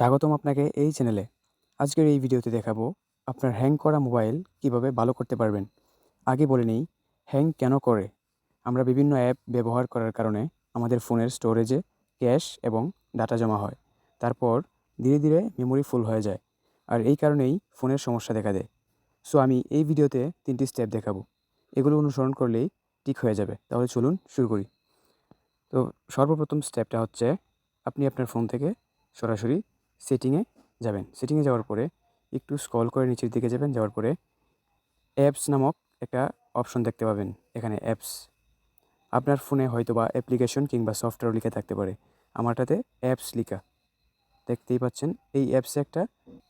স্বাগতম আপনাকে এই চ্যানেলে। আজকের এই ভিডিওতে দেখাবো আপনার হ্যাং করা মোবাইল কিভাবে ভালো করতে পারবেন। আগে বলে নেই হ্যাং কেন করে। আমরা বিভিন্ন অ্যাপ ব্যবহার করার কারণে আমাদের ফোনের স্টোরেজে ক্যাশ এবং ডাটা জমা হয়। তারপর ধীরে ধীরে মেমোরি ফুল হয়ে যায়, আর এই কারণেই ফোনের সমস্যা দেখা দেয়। সো আমি এই ভিডিওতে 3টি স্টেপ দেখাবো। এগুলো অনুসরণ করলেই ঠিক হয়ে যাবে। তাহলে চলুন শুরু করি। তো সর্বপ্রথম স্টেপটা হচ্ছে আপনি আপনার ফোন থেকে সরাসরি সেটিংয়ে যাবেন। সেটিংয়ে যাওয়ার পরে একটু স্ক্রল করে নিচের দিকে যাবেন। যাওয়ার পরে অ্যাপস নামক একটা অপশন দেখতে পাবেন। এখানে অ্যাপস, আপনার ফোনে হয়তোবা অ্যাপ্লিকেশন কিংবা সফটওয়্যার লিখা থাকতে পারে। আমারটাতে অ্যাপস লিখা দেখতেই পাচ্ছেন।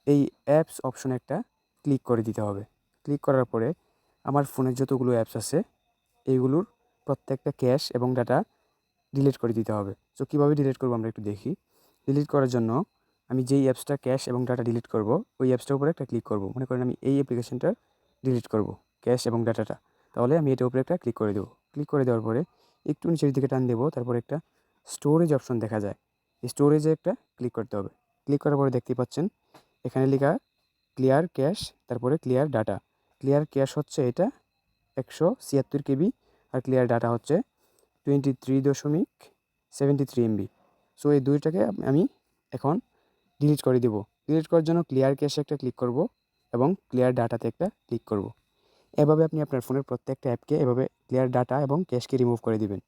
এই অ্যাপস অপশনে একটা ক্লিক করে দিতে হবে। ক্লিক করার পরে আমার ফোনের যতগুলো অ্যাপস আছে এইগুলোর প্রত্যেকটা ক্যাশ এবং ডাটা ডিলিট করে দিতে হবে। সো কীভাবে ডিলিট করবো আমরা একটু দেখি। ডিলিট করার জন্য আমি যেই অ্যাপসটা ক্যাশ এবং ডাটা ডিলিট করব ওই অ্যাপসটার উপরে একটা ক্লিক করব। মনে করেন আমি এই অ্যাপ্লিকেশনটা ডিলিট করব, ক্যাশ এবং ডাটাটা। তাহলে আমি এটার উপরে একটা ক্লিক করে দেবো। ক্লিক করে দেওয়ার পরে একটু নিচের দিকে টান দেবো। তারপরে একটা স্টোরেজ অপশন দেখা যায়, এই স্টোরেজে একটা ক্লিক করতে হবে। ক্লিক করার পরে দেখতেই পাচ্ছেন এখানে লেখা ক্লিয়ার ক্যাশ, তারপরে ক্লিয়ার ডাটা। ক্লিয়ার ক্যাশ হচ্ছে এটা 176 কেবি, আর ক্লিয়ার ডাটা হচ্ছে 23.73 MB। সো এই দুইটাকে আমি এখন ডিলিট করে দিব। ডিলিট করার জন্য ক্লিয়ার ক্যাশে একটা ক্লিক করব এবং ক্লিয়ার ডাটাতে একটা ক্লিক করব। এভাবে আপনি আপনার ফোনের প্রত্যেকটা অ্যাপকে এভাবে ক্লিয়ার ডাটা এবং ক্যাশকে রিমুভ করে দিবেন।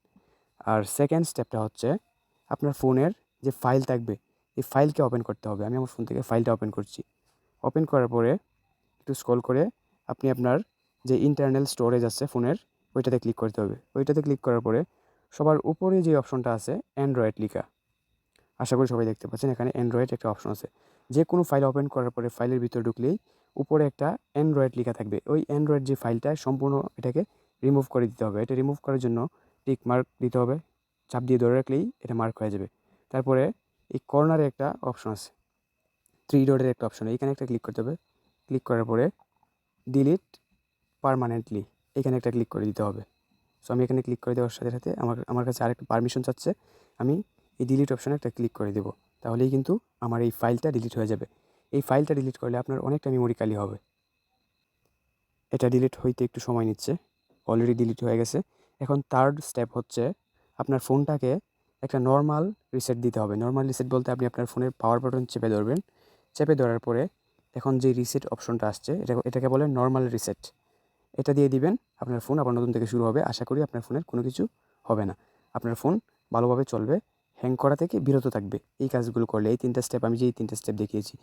আর সেকেন্ড স্টেপটা হচ্ছে আপনার ফোনের যে ফাইল থাকবে এই ফাইলকে ওপেন করতে হবে। আমি আমার ফোন থেকে ফাইলটা ওপেন করছি। ওপেন করার পরে একটু স্ক্রল করে আপনি আপনার যে ইন্টারনাল স্টোরেজ আছে ফোনের ওইটাতে ক্লিক করতে হবে। ওইটাতে ক্লিক করার পরে সবার উপরে যে অপশনটা আছে অ্যান্ড্রয়েড লেখা, আশা করি সবাই দেখতে পাচ্ছেন। এখানে অ্যান্ড্রয়েড একটা অপশন আছে। যে কোনো ফাইল ওপেন করার পরে ফাইলের ভিতরে ঢুকলেই উপরে একটা অ্যান্ড্রয়েড লেখা থাকবে। ওই অ্যান্ড্রয়েড যে ফাইলটা সম্পূর্ণ এটাকে রিমুভ করে দিতে হবে। এটা রিমুভ করার জন্য টিক মার্ক দিতে হবে। চাপ দিয়ে ধরে রাখলেই এটা মার্ক হয়ে যাবে। তারপরে এই কর্নারে একটা অপশন আছে, 3 ডটের একটা অপশন, এইখানে একটা ক্লিক করতে হবে। ক্লিক করার পরে ডিলিট পার্মানেন্টলি এখানে একটা ক্লিক করে দিতে হবে। সো আমি এখানে ক্লিক করে দেওয়ার সাথে সাথে আমার কাছে আরেকটা পারমিশন চাচ্ছে। আমি এই ডিলিট অপশানে একটা ক্লিক করে দেবো। তাহলেই কিন্তু আমার এই ফাইলটা ডিলিট হয়ে যাবে। এই ফাইলটা ডিলিট করলে আপনার অনেকটা মেমোরি খালি হবে। এটা ডিলিট হইতে একটু সময় নিচ্ছে, অলরেডি ডিলিট হয়ে গেছে। এখন থার্ড স্টেপ হচ্ছে আপনার ফোনটাকে একটা নর্মাল রিসেট দিতে হবে। নর্মাল রিসেট বলতে আপনি আপনার ফোনের পাওয়ার বাটন চেপে ধরবেন। চেপে ধরার পরে এখন যে রিসেট অপশনটা আসছে এটাকে বলে নর্মাল রিসেট। এটা দিয়ে দিবেন, আপনার ফোন আবার নতুন থেকে শুরু হবে। আশা করি আপনার ফোনের কোনো কিছু হবে না, আপনার ফোন ভালোভাবে চলবে, হ্যাং করা থেকে বিরত থাকবে এই কাজগুলো করলে। এই 3টা স্টেপ আমি যে এই 3টা স্টেপ দেখিয়েছি।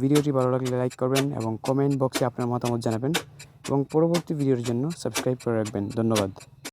ভিডিওটি ভালো লাগলে লাইক করবেন এবং কমেন্ট বক্সে আপনার মতামত জানাবেন এবং পরবর্তী ভিডিওর জন্য সাবস্ক্রাইব করে রাখবেন। ধন্যবাদ।